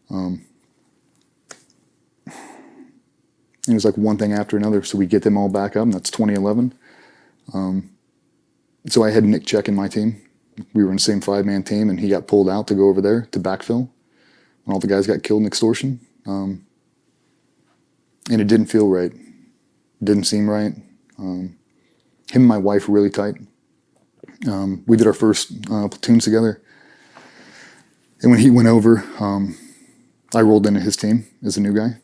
It was like one thing after another. So we get them all back up, and that's 2011. So I had Nick Checque in my team. We were in the same 5-man team, and he got pulled out to go over there to backfill. And all the guys got killed in extortion. And it didn't feel right. It didn't seem right. Him and my wife were really tight. We did our first platoons together. And when he went over, I rolled into his team as a new guy.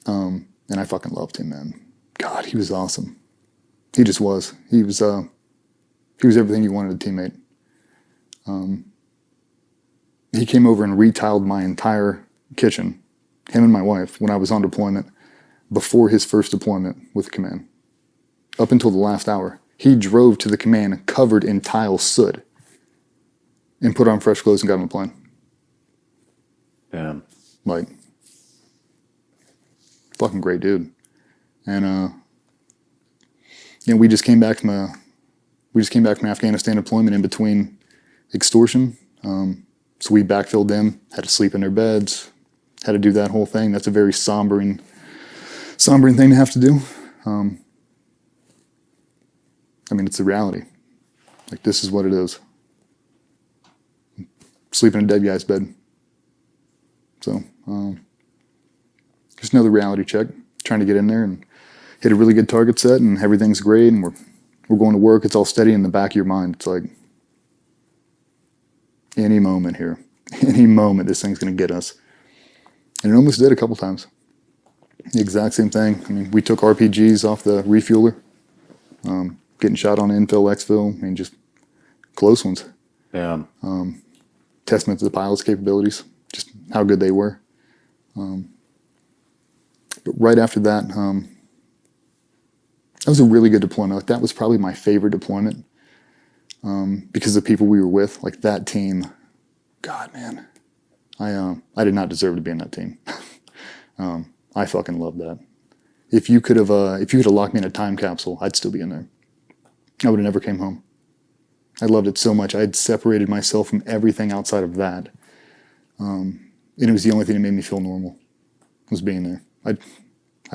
And I fucking loved him, man. God, he was awesome. He just was. He was everything you wanted a teammate. He came over and retiled my entire kitchen, him and my wife, when I was on deployment, before his first deployment with command. Up until the last hour. He drove to the command covered in tile soot and put on fresh clothes and got on the plane. Damn. Like, fucking great dude. And we just came back from Afghanistan deployment in between extortion. So we backfilled them, had to sleep in their beds, had to do that whole thing. That's a very sombering thing to have to do. I mean, it's the reality. Like, this is what it is. Sleep in a dead guy's bed. So, just another reality check. Trying to get in there and hit a really good target set, and everything's great, and we're going to work. It's all steady in the back of your mind. It's like, any moment here, any moment, this thing's going to get us. And it almost did a couple times. The exact same thing. I mean, we took RPGs off the refueler, getting shot on infill, exfil. I mean, just close ones. Yeah. Testament to the pilot's capabilities, just how good they were. But right after that, that was a really good deployment. Like, that was probably my favorite deployment because of the people we were with. Like, that team, God, man, I did not deserve to be in that team. I fucking loved that. If you could have locked me in a time capsule, I'd still be in there. I would have never came home. I loved it so much. I had separated myself from everything outside of that. And it was the only thing that made me feel normal, was being there. I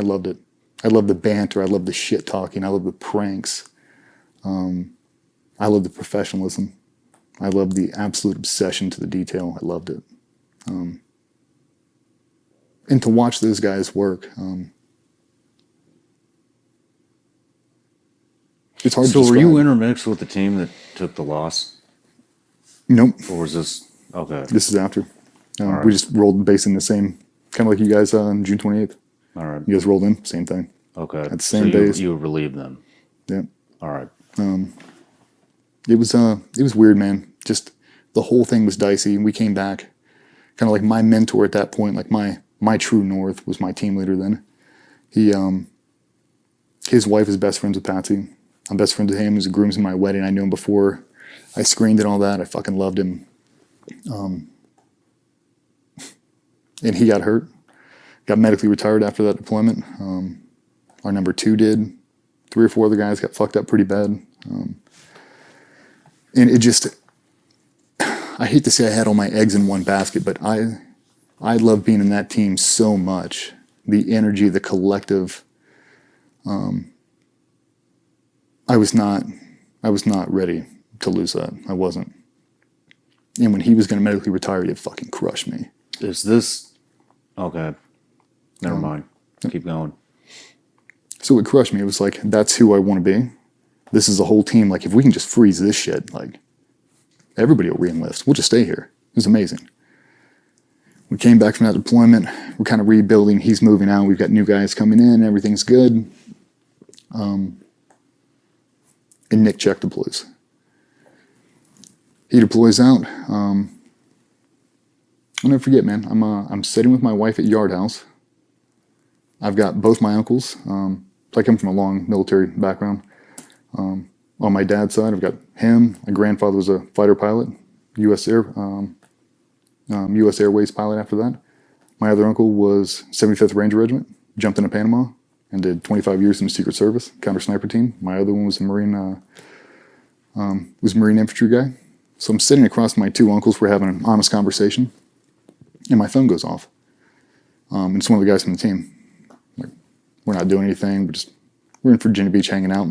loved it. I loved the banter. I loved the shit talking. I loved the pranks. I loved the professionalism. I loved the absolute obsession to the detail. I loved it. And to watch those guys work, it's hard to describe. So were you intermixed with the team that took the loss? Nope. Or was this, okay. This is after. Right. We just rolled base in the same, kind of like you guys on June 28th. All right. You guys rolled in, same thing. Okay. At the same so base. You relieved them. Yeah. All right. It was weird, man. Just the whole thing was dicey, and we came back. Kind of like my mentor at that point, like my true north was my team leader then. His wife is best friends with Patsy. I'm best friends with him. He was a groomsman at my wedding. I knew him before I screened and all that. I fucking loved him. And he got hurt. Got medically retired after that deployment. Our number 2 did. 3 or 4 other guys got fucked up pretty bad. And it just, I hate to say I had all my eggs in one basket, but I love being in that team so much. The energy, the collective. I was not ready to lose that. I wasn't. And when he was going to medically retire, it fucking crushed me. Is this, okay. Never mind. Keep going. So it crushed me. It was like, that's who I want to be. This is a whole team. Like, if we can just freeze this shit, like, everybody will re-enlist. We'll just stay here. It was amazing. We came back from that deployment. We're kind of rebuilding. He's moving out. We've got new guys coming in. Everything's good. And Nick Checque deploys. He deploys out. I'll never forget, man. I'm sitting with my wife at Yard House. I've got both my uncles. I come from a long military background. On my dad's side, I've got him. My grandfather was a fighter pilot, U.S. Airways pilot after that. My other uncle was 75th Ranger Regiment, jumped into Panama, and did 25 years in the Secret Service, counter sniper team. My other one was a Marine infantry guy. So I'm sitting across my 2 uncles. We're having an honest conversation, and my phone goes off. It's one of the guys from the team. Like, we're not doing anything, we're in Virginia Beach hanging out.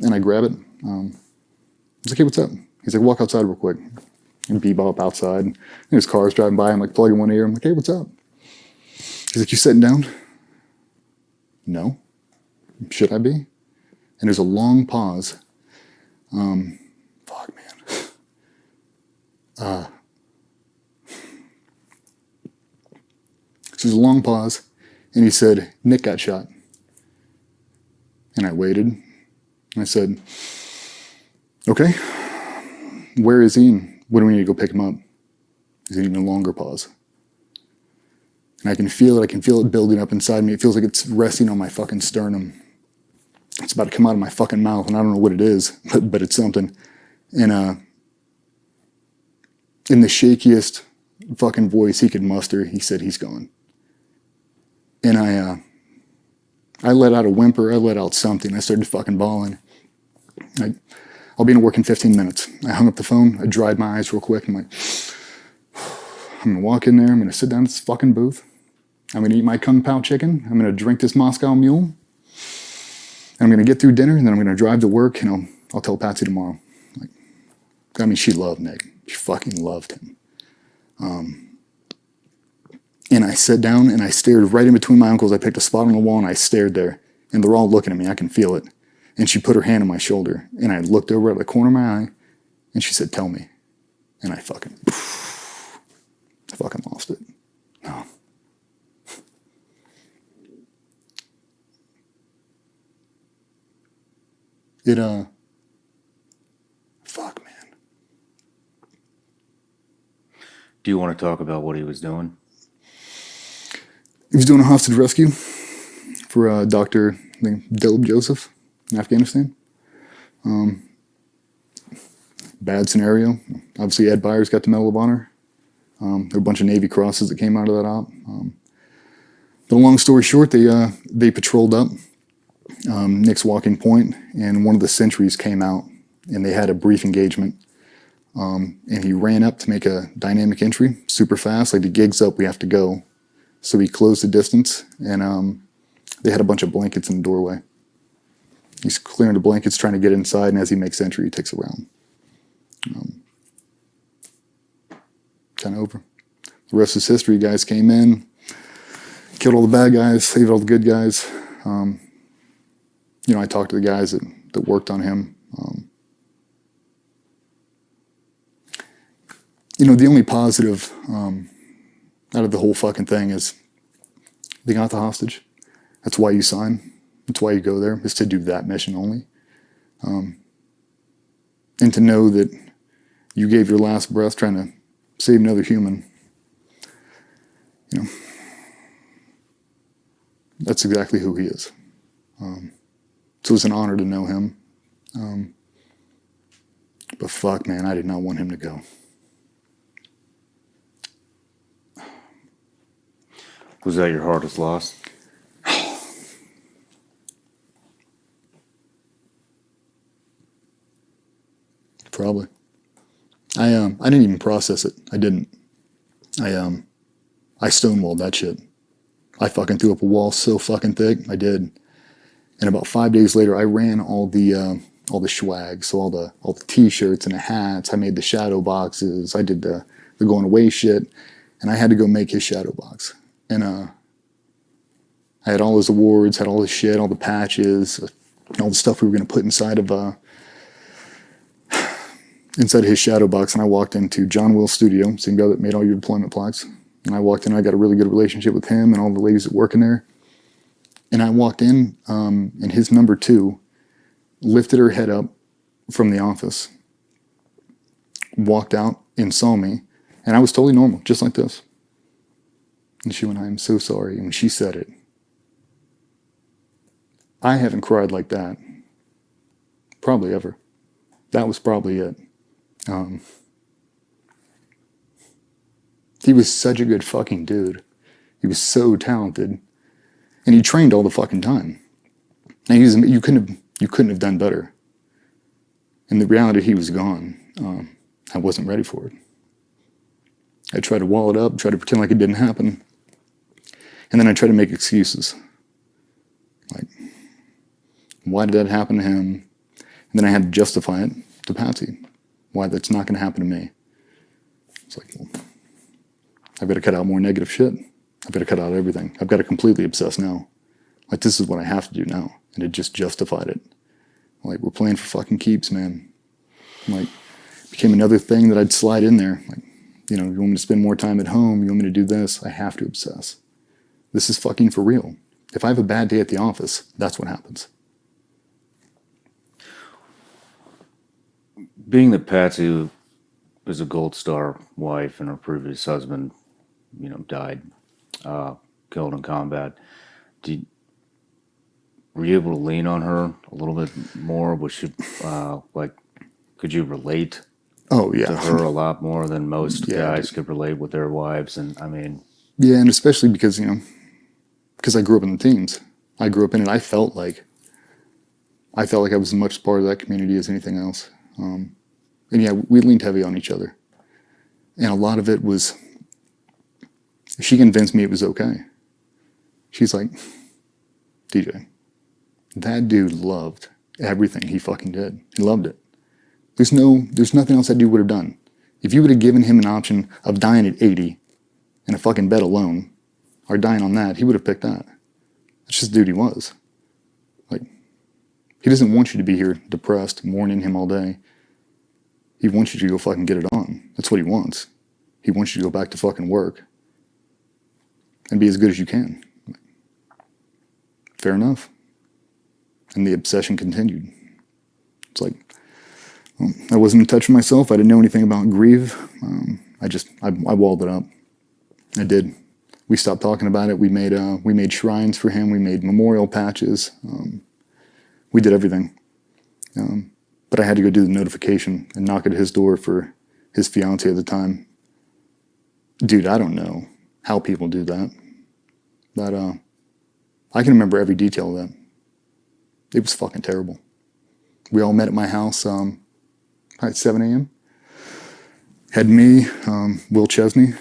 And I grab it. I was like, hey, what's up? He's like, walk outside real quick. And bebop outside. And his car's driving by. I'm like, plugging one ear. I'm like, hey, what's up? He's like, you sitting down? No. Should I be? And there's a long pause. Fuck, man. So there's a long pause. And he said, Nick got shot. And I waited. And I said, okay, where is he? And when do we need to go pick him up? There's an even longer pause. And I can feel it building up inside me. It feels like it's resting on my fucking sternum. It's about to come out of my fucking mouth, and I don't know what it is, but it's something. And in the shakiest fucking voice he could muster, he said, he's gone. And I let out a whimper. I let out something. I started fucking bawling. I'll be in work in 15 minutes. I hung up the phone. I dried my eyes real quick. I'm like, I'm going to walk in there. I'm going to sit down at this fucking booth. I'm going to eat my Kung Pao chicken. I'm going to drink this Moscow Mule. And I'm going to get through dinner, and then I'm going to drive to work, and I'll tell Patsy tomorrow. Like, I mean, she loved Nick. She fucking loved him. And I sat down, and I stared right in between my uncles. I picked a spot on the wall, and I stared there. And they're all looking at me. I can feel it. And she put her hand on my shoulder, and I looked over at the corner of my eye, and she said, tell me. And I fucking lost it. No. Fuck, man. Do you want to talk about what he was doing? He was doing a hostage rescue for Dr. Dilip Joseph in Afghanistan. Bad scenario. Obviously, Ed Byers got the Medal of Honor. There were a bunch of Navy crosses that came out of that op. But long story short, they patrolled up Nick's walking point, and one of the sentries came out, and they had a brief engagement. And he ran up to make a dynamic entry super fast, like the gig's up, we have to go. So he closed the distance, and they had a bunch of blankets in the doorway. He's clearing the blankets, trying to get inside, and as he makes entry, he takes a round. Kind of over. The rest is history. Guys came in, killed all the bad guys, saved all the good guys. I talked to the guys that worked on him. The only positive out of the whole fucking thing is they got the hostage. That's why you sign. That's why you go there, is to do that mission only. And to know that you gave your last breath trying to save another human. That's exactly who he is. So it's an honor to know him. But fuck, man, I did not want him to go. Was that your hardest loss? Probably. I didn't even process it. I didn't. I stonewalled that shit. I fucking threw up a wall so fucking thick. I did. And about 5 days later, I ran all the swag, so all the t-shirts and the hats. I made the shadow boxes. I did the going away shit, and I had to go make his shadow box. And I had all his awards, had all his shit, all the patches, and all the stuff we were gonna put inside of his shadow box. And I walked into John Will's studio, same guy that made all your deployment plaques. And I walked in, I got a really good relationship with him and all the ladies that work in there. And I walked in, and his number 2 lifted her head up from the office, walked out and saw me, and I was totally normal, just like this. And she went, I am so sorry. And when she said it, I haven't cried like that probably ever. That was probably it. He was such a good fucking dude. He was so talented. And he trained all the fucking time. And you couldn't have done better. And the reality, he was gone. I wasn't ready for it. I tried to wall it up, tried to pretend like it didn't happen. And then I try to make excuses. Like, why did that happen to him? And then I had to justify it to Patsy. Why that's not going to happen to me. It's like, well, I've got to cut out more negative shit. I've got to cut out everything. I've got to completely obsess now. Like, this is what I have to do now. And it just justified it. Like, we're playing for fucking keeps, man. Like, became another thing that I'd slide in there. Like, you want me to spend more time at home? You want me to do this? I have to obsess. This is fucking for real. If I have a bad day at the office, that's what happens. Being that Patsy was a Gold Star wife and her previous husband, died, killed in combat, were you able to lean on her a little bit more? Was she, could you relate to her a lot more than most guys could relate with their wives? And I mean... Yeah, and especially because, because I grew up in the teams. I grew up in it. I felt like I was as much part of that community as anything else. And yeah, we leaned heavy on each other. And a lot of it was, she convinced me it was okay. She's like, DJ, that dude loved everything he fucking did. He loved it. There's nothing else that dude would have done. If you would have given him an option of dying at 80 in a fucking bed alone, or dying on that, he would have picked that. That's just the dude he was. Like, he doesn't want you to be here depressed, mourning him all day. He wants you to go fucking get it on. That's what he wants. He wants you to go back to fucking work and be as good as you can. Fair enough. And the obsession continued. It's like, well, I wasn't in touch with myself. I didn't know anything about grief. I walled it up. I did. We stopped talking about it. We made shrines for him. We made memorial patches. We did everything. But I had to go do the notification and knock at his door for his fiance at the time. Dude, I don't know how people do that. But I can remember every detail of that. It was fucking terrible. We all met at my house at 7 a.m. Had me, Will Chesney,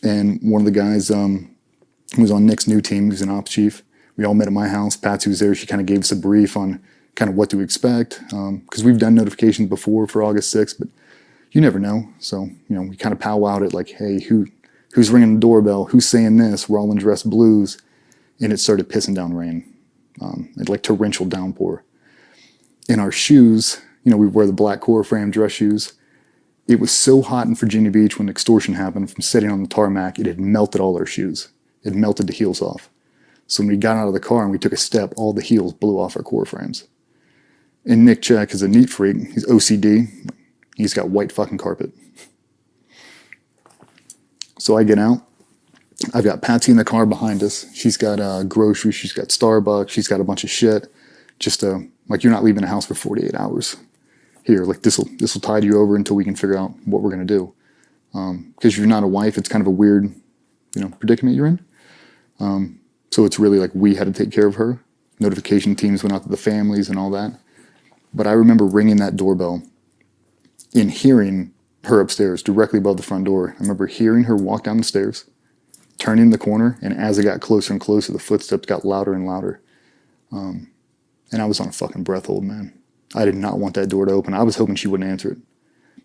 and one of the guys who was on Nick's new team, he was an ops chief. We all met at my house. Patsy was there. She kind of gave us a brief on kind of what to expect, because we've done notifications before for August 6th, but you never know. So, we kind of powwowed it like, hey, who's ringing the doorbell? Who's saying this? We're all in dress blues. And it started pissing down rain, like torrential downpour. In our shoes, we wear the black core frame dress shoes. It was so hot in Virginia Beach when extortion happened from sitting on the tarmac, it had melted all our shoes. It melted the heels off. So when we got out of the car and we took a step, all the heels blew off our core frames. And Nick Checque is a neat freak. He's OCD. He's got white fucking carpet. So I get out. I've got Patsy in the car behind us. She's got groceries. She's got Starbucks. She's got a bunch of shit. Just like, you're not leaving the house for 48 hours. Here, like, this will tide you over until we can figure out what we're going to do. Because if you're not a wife, it's kind of a weird, predicament you're in. So it's really like we had to take care of her. Notification teams went out to the families and all that. But I remember ringing that doorbell and hearing her upstairs directly above the front door. I remember hearing her walk down the stairs, turning the corner, and as it got closer and closer, the footsteps got louder and louder. And I was on a fucking breath hold, man. I did not want that door to open. I was hoping she wouldn't answer it.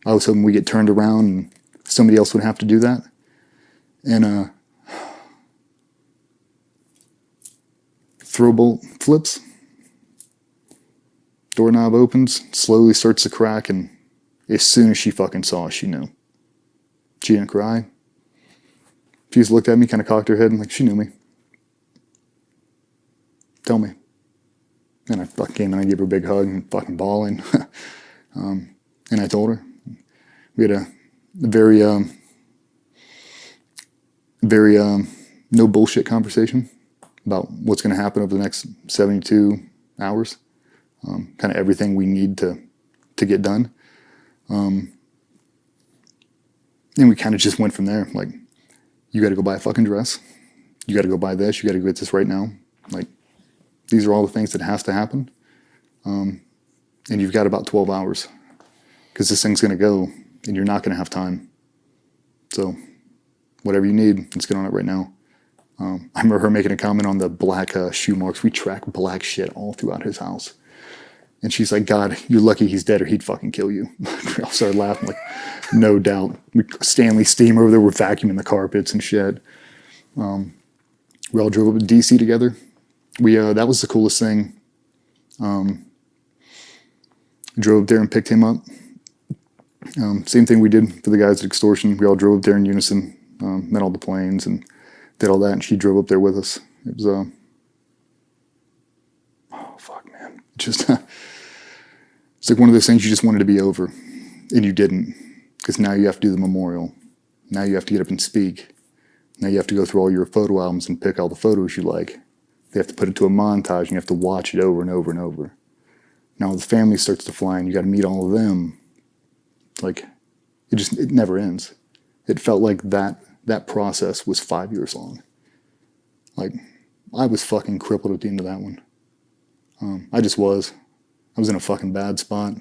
I was hoping we get turned around and somebody else would have to do that. And throw bolt flips. Doorknob opens, slowly starts to crack, and as soon as she fucking saw us, she knew. She didn't cry. She just looked at me, kind of cocked her head, and like, she knew me. Tell me. And I fucking came in and I gave her a big hug and fucking bawling. And I told her. We had a very no bullshit conversation about what's going to happen over the next 72 hours. Kind of everything we need to get done. And we kind of just went from there. Like, you got to go buy a fucking dress. You got to go buy this. You got to go get this right now. Like, these are all the things that has to happen. And you've got about 12 hours because this thing's going to go and you're not going to have time. So whatever you need, let's get on it right now. I remember her making a comment on the black shoe marks. We track black shit all throughout his house. And she's like, God, you're lucky he's dead or he'd fucking kill you. We all started laughing, like, no doubt. Stanley Steam over there, we're vacuuming the carpets and shit. We all drove up to DC together. That was the coolest thing. Drove up there and picked him up. Same thing we did for the guys at Extortion. We all drove up there in unison, met all the planes and did all that. And she drove up there with us. It was, oh, fuck, man. Just, it's like one of those things you just wanted to be over. And you didn't. Because now you have to do the memorial. Now you have to get up and speak. Now you have to go through all your photo albums and pick all the photos you like. They have to put it to a montage and you have to watch it over and over and over. Now the family starts to fly and you got to meet all of them. Like, it never ends. It felt like that process was 5 years long. Like, I was fucking crippled at the end of that one. I just was. I was in a fucking bad spot.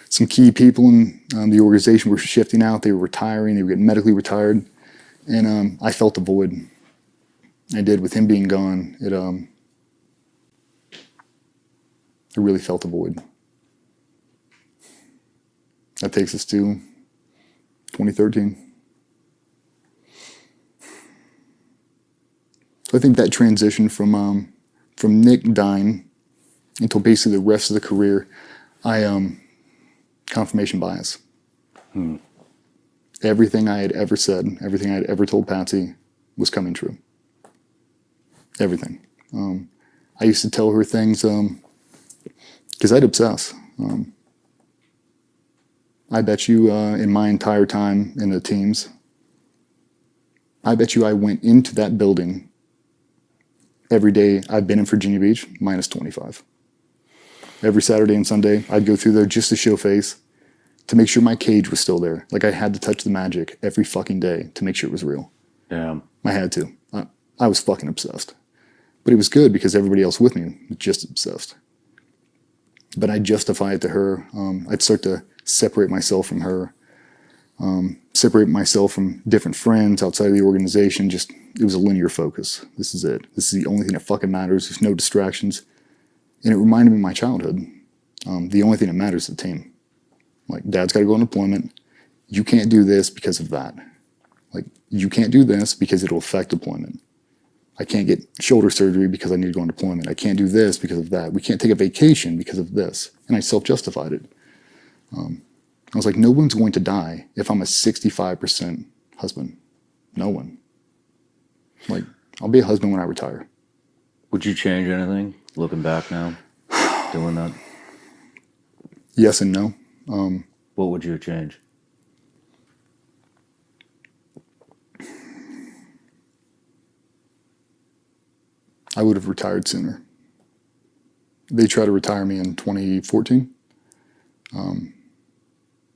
Some key people in the organization were shifting out. They were retiring. They were getting medically retired. And I felt the void. I did. With him being gone, I really felt the void. That takes us to 2013. So I think that transition from Nick dying until basically the rest of the career, confirmation bias. Everything I had ever said, everything I had ever told Patsy was coming true. Everything. I used to tell her things because I'd obsess. I bet you in my entire time in the teams, I bet you I went into that building every day I've been in Virginia Beach, minus 25. Every Saturday and Sunday, I'd go through there just to show face, to make sure my cage was still there. Like, I had to touch the magic every fucking day to make sure it was real. Damn. I had to. I was fucking obsessed. But it was good because everybody else with me was just obsessed. But I'd justify it to her. I'd start to separate myself from her, separate myself from different friends outside of the organization. Just, it was a linear focus. This is it. This is the only thing that fucking matters. There's no distractions. And it reminded me of my childhood. The only thing that matters is the team. Like, Dad's got to go on deployment. You can't do this because of that. Like, you can't do this because it'll affect deployment. I can't get shoulder surgery because I need to go on deployment. I can't do this because of that. We can't take a vacation because of this. And I self-justified it. I was like, no one's going to die if I'm a 65% husband. No one. Like, I'll be a husband when I retire. Would you change anything, looking back now, doing that? Yes and no. What would you change? I would have retired sooner. They tried to retire me in 2014.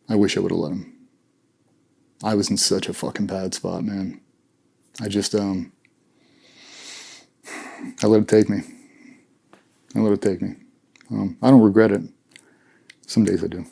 I wish I would have let them. I was in such a fucking bad spot, man. I just, I let it take me. I let it take me. I don't regret it. Some days I do.